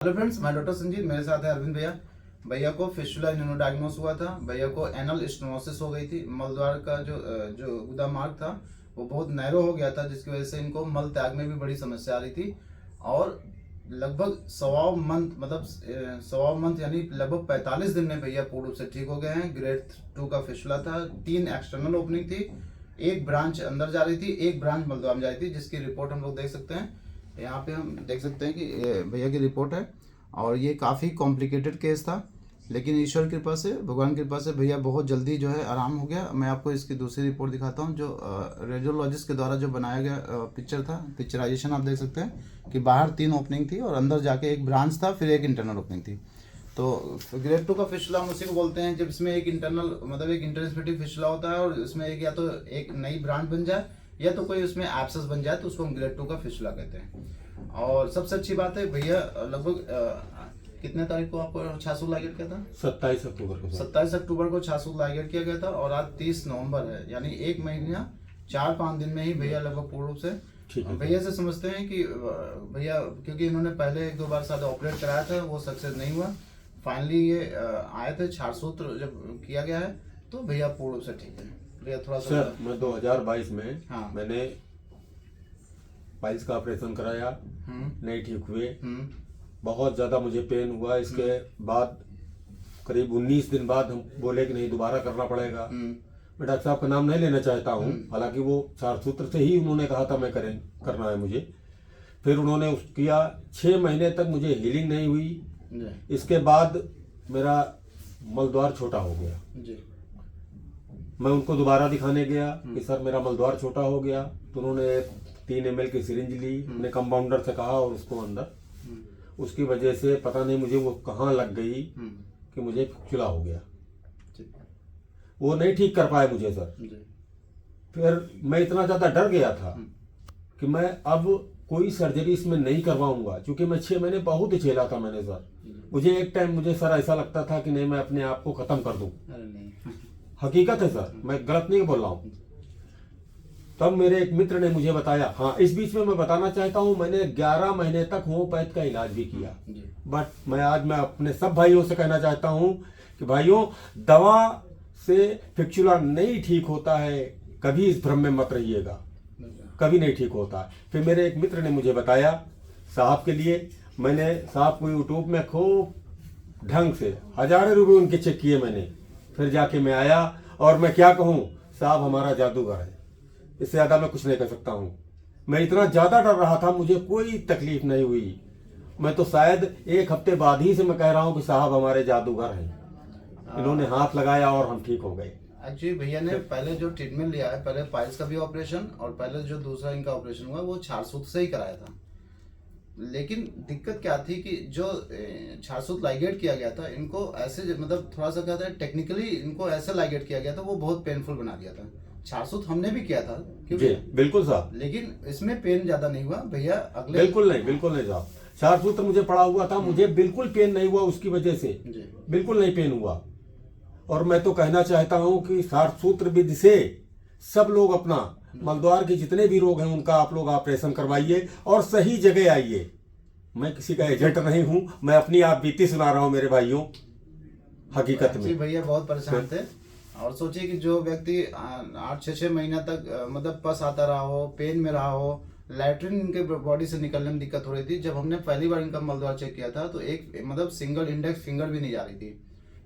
Hello friends, मैं doctor Sanjeet. मेरे साथ है अरविंद भैया। भैया को फिस्टुला न्यूनो डायग्नोस हुआ था। भैया को एनल स्टेनोसिस हो गई थी। मलद्वार का जो गुदा मार्ग था वो बहुत नैरो हो गया था, जिसकी वजह से इनको मल त्याग में भी बड़ी समस्या आ रही थी। और लगभग सवा मंथ यानी लगभग 45 दिन में भैया पूर्ण रूप से ठीक हो गए हैं। ग्रेड 2 का फिस्टुला था। 3 एक्सटर्नल ओपनिंग थी, एक ब्रांच अंदर जा रही थी, एक ब्रांच मलद्वार में जा रही थी, जिसकी रिपोर्ट हम लोग देख सकते हैं। यहाँ पे हम देख सकते हैं कि भैया की रिपोर्ट है। और ये काफ़ी कॉम्प्लिकेटेड केस था, लेकिन ईश्वर की कृपा से, भगवान की कृपा से भैया बहुत जल्दी जो है आराम हो गया। मैं आपको इसकी दूसरी रिपोर्ट दिखाता हूँ, जो रेडियोलॉजिस्ट के द्वारा जो बनाया गया पिक्चर था। पिक्चराइजेशन आप देख सकते हैं कि बाहर 3 ओपनिंग थी और अंदर जाके एक ब्रांच था, फिर एक इंटरनल ओपनिंग थी। तो ग्रेड 2 का फिस्टुला हम उसी को बोलते हैं जब इसमें एक इंटरनल मतलब एक इंटरस्पेटिव फिस्टुला होता है और इसमें एक या तो एक नई ब्रांच बन जाए या तो कोई उसमें एब्सेस बन जाए, तो उसको हम ग्रेड 2 का फिस्टुला कहते हैं। और सबसे अच्छी बात है, भैया लगभग कितने तारीख को आपको छासूत लाइगेट किया था? 27 अक्टूबर को। 27 अक्टूबर को छासूत लाइगेट किया गया था और आज 30 नवंबर है, यानी 1 महीना 4-5 दिन में ही भैया लगभग पूर्ण रूप से भैया से समझते हैं कि भैया, क्योंकि इन्होंने पहले 1-2 बार शायद ऑपरेट कराया था, वो सक्सेस नहीं हुआ। फाइनली ये आए थे छासूत्र जब किया गया है, तो भैया पूर्ण रूप से ठीक है। भैया थोड़ा सा सर, मैं 2022 में हाँ। मैंने पाइल्स का ऑपरेशन कराया, नहीं ठीक हुए। बहुत ज़्यादा मुझे पेन हुआ। इसके बाद करीब 19 दिन बाद हम बोले कि नहीं, दोबारा करना पड़ेगा। मैं डॉक्टर साहब का नाम नहीं लेना चाहता हूँ, हालांकि वो सारसूत्र से ही उन्होंने कहा था मैं करना है मुझे। फिर उन्होंने किया, 6 महीने तक मुझे हीलिंग नहीं हुई। इसके बाद मेरा मलद्वार छोटा हो गया जी। मैं उनको दोबारा दिखाने गया कि सर मेरा मलद्वार छोटा हो गया, तो उन्होंने 3 ml की सिरिंज ली, अपने कंपाउंडर से कहा और उसको अंदर, उसकी वजह से पता नहीं मुझे वो कहाँ लग गई कि मुझे फिस्टुला हो गया। वो नहीं ठीक कर पाए मुझे सर। फिर मैं इतना ज़्यादा डर गया था कि मैं अब कोई सर्जरी इसमें नहीं करवाऊंगा, क्योंकि मैं 6 महीने बहुत ही झेला था मैंने सर। मुझे एक टाइम मुझे सर ऐसा लगता था कि नहीं, मैं अपने आप को ख़त्म कर दूं। हकीकत है सर, मैं गलत नहीं बोल रहा हूँ। तब मेरे एक मित्र ने मुझे बताया, हाँ इस बीच में मैं बताना चाहता हूँ, मैंने 11 महीने तक होम्योपैथ का इलाज भी किया। बट मैं अपने सब भाइयों से कहना चाहता हूँ कि भाइयों, दवा से फिस्टुला नहीं ठीक होता है, कभी इस भ्रम में मत रहिएगा, कभी नहीं ठीक होता। फिर मेरे एक मित्र ने मुझे बताया साहब के लिए, मैंने साहब को यूट्यूब में खूब ढंग से हजारों रुपये उनके चेक किए मैंने। फिर जाके मैं आया और मैं क्या कहूँ, साहब हमारा जादूगर है, इससे ज़्यादा मैं कुछ नहीं कर सकता हूँ। मैं इतना ज़्यादा डर रहा था, मुझे कोई तकलीफ नहीं हुई। मैं तो शायद 1 हफ्ते बाद ही से मैं कह रहा हूँ कि साहब हमारे जादूगर हैं। इन्होंने हाथ लगाया और हम ठीक हो गए। एक्चुअली भैया ने पहले जो ट्रीटमेंट लिया है, पहले पाइल्स का भी ऑपरेशन और पहले जो दूसरा इनका ऑपरेशन हुआ वो छारसूत्र से ही कराया था। लेकिन दिक्कत क्या थी कि जो छारसूत्र लाइगेट किया गया था, इनको ऐसे मतलब थोड़ा सा क्या था, टेक्निकली इनको ऐसे लाइगेट किया गया था, वो बहुत पेनफुल बना दिया था। छारसूत्र हमने भी किया था क्योंकि बिल्कुल साहब, लेकिन इसमें पेन ज्यादा नहीं हुआ भैया। अगले बिल्कुल नहीं साहब। छारसूत्र मुझे पड़ा हुआ था, मुझे बिल्कुल पेन नहीं हुआ, उसकी वजह से बिल्कुल नहीं पेन हुआ। और मैं तो कहना चाहता हूं कि छारसूत्र विधि से सब लोग अपना मलद्वार के जितने भी रोग हैं उनका आप लोग ऑपरेशन करवाइए और सही जगह आइए। मैं किसी का एजेंट नहीं हूं, मैं अपनी आप बीती सुना रहा हूं मेरे भाइयों। हकीकत में भैया बहुत परेशान थे और सोचिए कि जो व्यक्ति 8-6 महीना तक मतलब पस आता रहा हो, पेन में रहा हो, लैट्रिन इनके बॉडी से निकलने में दिक्कत हो रही थी। जब हमने पहली बार इनका मलद्वार चेक किया था तो एक मतलब सिंगल इंडेक्स फिंगर भी नहीं जा रही थी,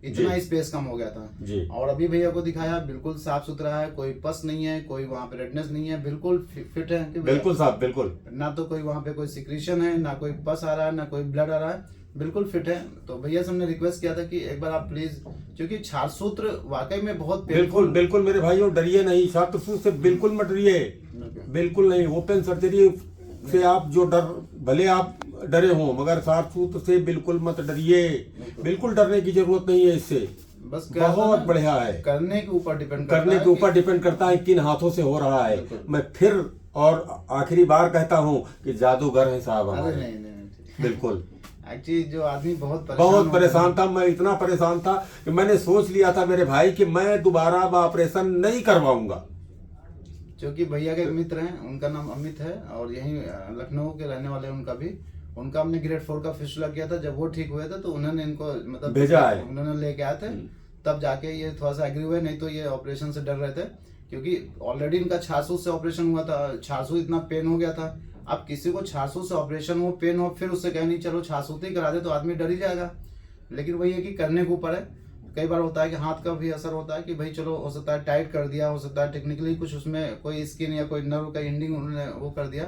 इतना स्पेस कम हो गया था जी। और अभी भैया को दिखाया, बिल्कुल साफ सुथरा है, कोई पस नहीं है, कोई वहाँ पे रेडनेस नहीं है, बिल्कुल फिट है। बिल्कुल साहब, बिल्कुल ना तो कोई वहाँ पे कोई सिक्रीशन है, ना कोई पस आ रहा है, ना कोई ब्लड आ रहा है, बिल्कुल फिट है। तो भैया से हमने रिक्वेस्ट किया था कि एक बार आप प्लीज, क्योंकि छारसूत्र वाकई में बहुत बिल्कुल मेरे भाइयों, डरिए नहीं, छारसूत्र से बिल्कुल मत डरिए, बिल्कुल नहीं। ओपन सर्जरी से आप जो भले आप डरे हो, मगर छारसूत्र से बिल्कुल मत डरिए, बिल्कुल डरने की जरूरत नहीं है। इससे बस बहुत बढ़िया है। करने के ऊपर डिपेंड करता है किन हाथों से हो रहा है। मैं फिर और आखिरी बार कहता हूँ कि जादूगर है साहब हमारे। नहीं। बिल्कुल। एक्चुअली जो आदमी बहुत परेशान था, मैं इतना परेशान था कि मैंने सोच लिया था मेरे भाई कि मैं दोबारा ऑपरेशन नहीं करवाऊंगा। क्योंकि भैया के मित्र हैं, उनका नाम अमित है और यहीं लखनऊ के रहने वाले हैं उनका भी। उनका हमने ग्रेड 4 का फिस्टुला किया था। जब वो ठीक हुए थे तो उन्होंने इनको मतलब भेजा है। उन्होंने लेके आए थे, तब जाके ये थोड़ा सा एग्री हुए, नहीं तो ये ऑपरेशन से डर रहे थे क्योंकि ऑलरेडी इनका 600 से ऑपरेशन हुआ था। 600 इतना पेन हो गया था। अब किसी को 600 से ऑपरेशन हो, पेन हो, फिर उससे कहे नहीं चलो 600 ही करा दे तो आदमी डर ही जाएगा। लेकिन वही है कि करने के ऊपर है। कई बार होता है कि हाथ का भी असर होता है कि भाई चलो हो सकता है टाइट कर दिया, हो सकता है टेक्निकली कुछ उसमें कोई स्किन या कोई नर्व का एंडिंग उन्होंने वो कर दिया,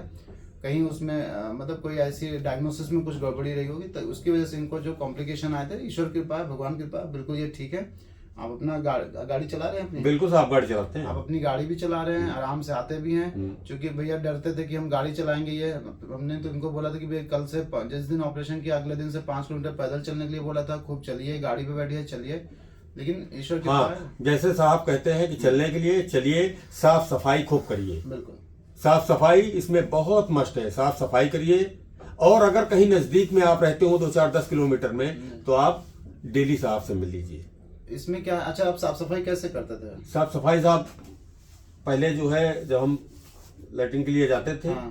कहीं उसमें मतलब कोई ऐसी डायग्नोसिस में कुछ गड़बड़ी रही होगी, तो उसकी वजह से इनको जो कॉम्प्लिकेशन आए थे। ईश्वर कृपा है, भगवान कृपा है, बिल्कुल ये ठीक है। आप अपना गाड़ी चला रहे हैं अपनी? बिल्कुल साहब, गाड़ी चलाते हैं। आप अपनी गाड़ी भी चला रहे हैं, आराम से आते भी हैं। क्योंकि भैया डरते थे कि हम गाड़ी चलाएंगे, ये हमने तो इनको बोला था कि भाई कल से जिस दिन ऑपरेशन किया अगले दिन से 5 किलोमीटर पैदल चलने के लिए बोला था। खूब चलिए, गाड़ी पे बैठिए, चलिए। लेकिन ईश्वर की हाँ, जैसे साहब कहते हैं कि चलने के लिए चलिए, साफ सफाई खूब करिए। बिल्कुल साफ सफाई इसमें बहुत मस्ट है, साफ सफाई करिए। और अगर कहीं नजदीक में आप रहते हो 2-4-10 किलोमीटर में, तो आप डेली साहब से मिल लीजिए। इसमें क्या, अच्छा आप साफ सफाई कैसे करते थे? साफ सफाई साहब, पहले जो है जब हम लैट्रिन के लिए जाते थे, हाँ।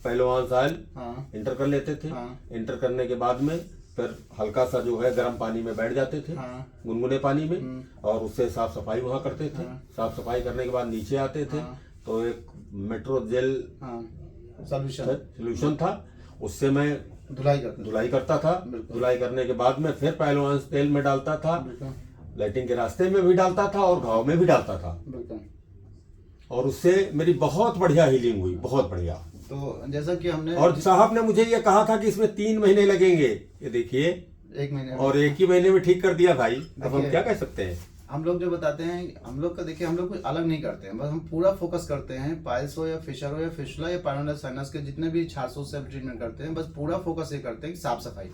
पहलवान साहब हाँ। इंटर कर लेते थे। हाँ। इंटर करने के बाद में फिर हल्का सा जो है गर्म पानी में बैठ जाते थे, हाँ। गुनगुने पानी में, और उससे साफ सफाई वहां करते थे। हाँ। साफ सफाई करने के बाद नीचे आते थे। हाँ। तो एक मेट्रो जेल सोल्यूशन था, उससे मैं धुलाई करता था। धुलाई करने के बाद में फिर पहलवान तेल में डालता था, लैट्रिन के रास्ते में भी डालता था और घाव में भी डालता था, और उससे मेरी बहुत बढ़िया हीलिंग हुई, बहुत बढ़िया। तो जैसा कि हमने, और साहब ने मुझे ये कहा था कि इसमें 3 महीने लगेंगे, ये देखिए 1 महीने और 1 ही महीने में ठीक कर दिया भाई। अब हम क्या कह सकते हैं? हम लोग जो बताते हैं, हम लोग का देखिए, हम लोग कुछ अलग नहीं करते हैं, बस हम पूरा फोकस करते हैं। पाइल्स हो या फिशर हो या फिशुला या पायरोनस साइनस के जितने भी 600 से ट्रीटमेंट करते हैं, बस पूरा फोकस ये करते हैं कि साफ सफाई।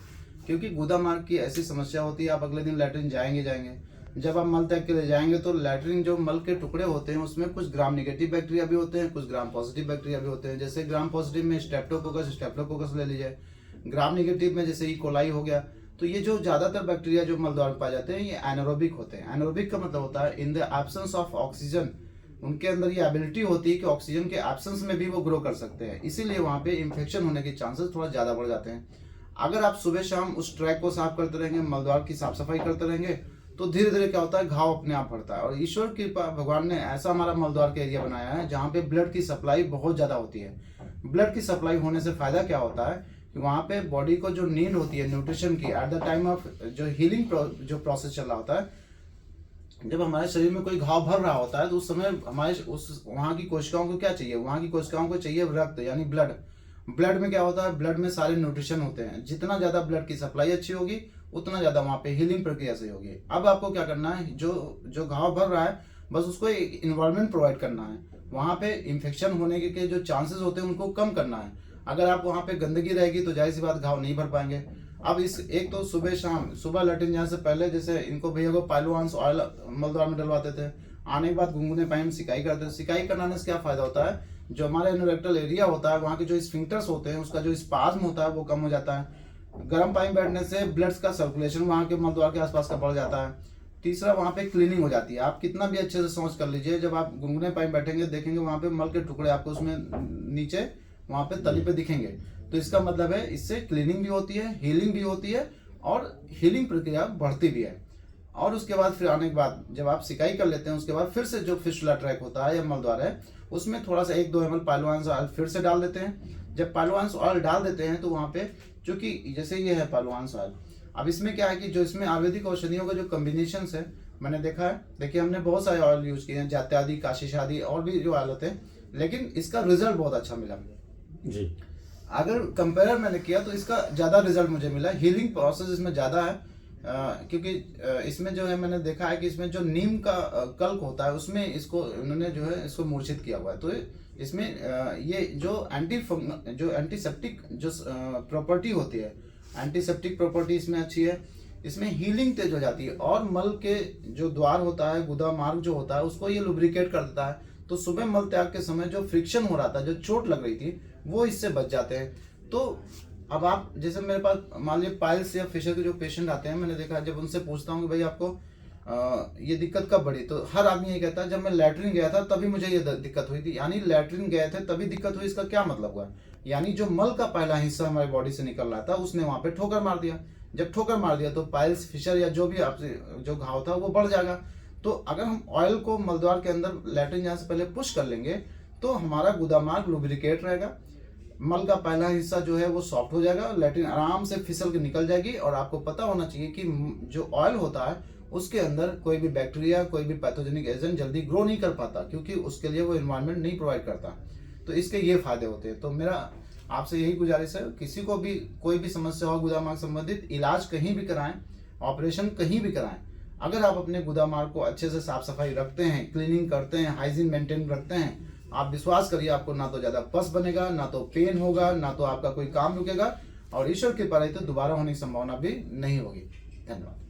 क्योंकि गुदा मार्ग की ऐसी समस्या होती है, आप अगले दिन लैट्रिन जाएंगे, जब आप मल त्याग के लिए जाएंगे तो लैट्रिन जो मल के टुकड़े होते हैं उसमें कुछ ग्राम नेगेटिव बैक्टीरिया भी होते हैं, कुछ ग्राम पॉजिटिव बैक्टीरिया भी होते हैं। जैसे ग्राम पॉजिटिव में स्ट्रेप्टोकोकस ले लीजिए, ग्राम नेगेटिव में जैसे ई कोलाई हो गया। तो ये जो ज्यादातर बैक्टीरिया जो मल द्वार में पाए जाते हैं ये एनारोबिक होते हैं। एनारोबिक का मतलब होता है in the absence of oxygen, उनके अंदर ये एबिलिटी होती है कि ऑक्सीजन के एब्सेंस में भी वो ग्रो कर सकते हैं, इसीलिए वहां पे इन्फेक्शन होने के चांसेस थोड़ा ज्यादा बढ़ जाते हैं। अगर आप सुबह शाम उस ट्रैक को साफ करते रहेंगे, मलद्वार की साफ सफाई करते रहेंगे, तो धीरे धीरे क्या होता है, घाव अपने आप भरता है। और ईश्वर की कृपा, भगवान ने ऐसा हमारा मलद्वार का एरिया बनाया है जहाँ पे ब्लड की सप्लाई बहुत ज्यादा होती है। ब्लड की सप्लाई होने से फायदा क्या होता है कि वहाँ पे बॉडी को जो नीड होती है न्यूट्रिशन की, एट द टाइम ऑफ जो हीलिंग जो प्रोसेस चल रहा होता है, जब हमारे शरीर में कोई घाव भर रहा होता है तो उस समय हमारे उस वहाँ की कोशिकाओं को क्या चाहिए, वहाँ की कोशिकाओं को चाहिए रक्त, यानी ब्लड। ब्लड में क्या होता है, ब्लड में सारे न्यूट्रिशन होते हैं। जितना ज्यादा ब्लड की सप्लाई अच्छी होगी उतना ज्यादा वहाँ पे हीलिंग प्रक्रिया सही होगी। अब आपको क्या करना है, जो घाव भर रहा है बस उसको एक इन्वायरमेंट प्रोवाइड करना है। वहाँ पे इन्फेक्शन होने के जो चांसेस होते हैं उनको कम करना है। अगर आप वहाँ पे गंदगी रहेगी तो जाहिर सी बात घाव नहीं भर पाएंगे। अब इस एक तो सुबह शाम, सुबह लैट्रिन जाने से पहले जैसे इनको भैया को पाइलोवांस ऑयल मलद्वार में डलवाते थे, आने के बाद गुनगुने पानी में सिकाई करते थे। सिकाई कराने से क्या फायदा होता है, जो हमारे एनोरेक्टल एरिया होता है वहाँ के जो स्फिंक्टर्स होते हैं उसका जो स्पाज्म होता है वो कम हो जाता है। गर्म पानी बैठने से ब्लड का सर्कुलेशन वहाँ के मलद्वार के आसपास का बढ़ जाता है। तीसरा, वहाँ पे क्लीनिंग हो जाती है। आप कितना भी अच्छे से समझ कर लीजिए, जब आप गुनगुने पानी बैठेंगे देखेंगे वहाँ पे मल के टुकड़े आपको उसमें नीचे वहाँ पे तली पे दिखेंगे, तो इसका मतलब है इससे क्लीनिंग भी होती है, हीलिंग भी होती है और हीलिंग प्रक्रिया बढ़ती भी है। और उसके बाद फिर आने के बाद जब आप सिकाई कर लेते हैं उसके बाद फिर से जो फिस्टुला ट्रैक होता है या मलद्वार है उसमें थोड़ा सा 1-2 ml पाइलोवांस ऑयल फिर से डाल देते हैं। जब पाइलोवांस ऑयल डाल देते हैं तो वहाँ पे चूंकि जैसे ये है पाइलोवांस ऑयल, अब इसमें क्या है कि जो इसमें आयुर्वेदिक औषधियों का जो कॉम्बिनेशन है मैंने देखा है, देखिए हमने बहुत सारे ऑयल यूज किए हैं, जात्यादि, काशी शादी और भी जो ऑयल होते हैं, लेकिन इसका रिजल्ट बहुत अच्छा मिला जी। अगर कंपेयर मैंने किया तो इसका ज्यादा रिजल्ट मुझे मिला। हीलिंग प्रोसेस इसमें ज्यादा है क्योंकि इसमें जो है मैंने देखा है कि इसमें जो नीम का कल्क होता है उसमें इसको उन्होंने जो है इसको मूर्छित किया हुआ है। तो इसमें ये जो एंटीसेप्टिक जो प्रॉपर्टी होती है, एंटीसेप्टिक प्रॉपर्टी इसमें अच्छी है। इसमें हीलिंग तेज हो जाती है और मल के जो द्वार होता है, गुदा मार्ग जो होता है उसको ये लुब्रिकेट कर देता है। तो सुबह मल त्याग के समय जो फ्रिक्शन हो रहा था, जो चोट लग रही थी, वो इससे बच जाते हैं। तो अब आप जैसे मेरे पास मान लीजिए पाइल्स या फिशर के जो पेशेंट आते हैं, मैंने देखा जब उनसे पूछता हूँ कि भाई आपको ये दिक्कत कब बढ़ी, तो हर आदमी ये कहता है जब मैं लैट्रिन गया था तभी मुझे ये दिक्कत हुई थी। यानी लैट्रिन गए थे तभी दिक्कत हुई, इसका क्या मतलब हुआ? यानी जो मल का पहला हिस्सा हमारी बॉडी से निकल रहा था उसने वहां पे ठोकर मार दिया। जब ठोकर मार दिया तो पाइल्स, फिशर या जो भी आपसे जो घाव था वो बढ़ जाएगा। तो अगर हम ऑयल को मलद्वार के अंदर लैट्रिन जाने से पहले पुश कर लेंगे तो हमारा गुदामार्ग लुब्रिकेट रहेगा, मल का पहला हिस्सा जो है वो सॉफ्ट हो जाएगा, लैट्रिन आराम से फिसल के निकल जाएगी। और आपको पता होना चाहिए कि जो ऑयल होता है उसके अंदर कोई भी बैक्टीरिया, कोई भी पैथोजेनिक एजेंट जल्दी ग्रो नहीं कर पाता, क्योंकि उसके लिए वो एनवायरनमेंट नहीं प्रोवाइड करता। तो इसके ये फायदे होते हैं। तो मेरा आपसे यही गुजारिश है, किसी को भी कोई भी समस्या हो गुदामार्ग संबंधित, इलाज कहीं भी कराएं, ऑपरेशन कहीं भी कराएं, अगर आप अपने गुदामार्ग को अच्छे से साफ सफाई रखते हैं, क्लीनिंग करते हैं, हाइजीन मेंटेन रखते हैं, आप विश्वास करिए आपको ना तो ज्यादा पस बनेगा, ना तो पेन होगा, ना तो आपका कोई काम रुकेगा, और ईश्वर की कृपा रही तो दोबारा होने की संभावना भी नहीं होगी। धन्यवाद।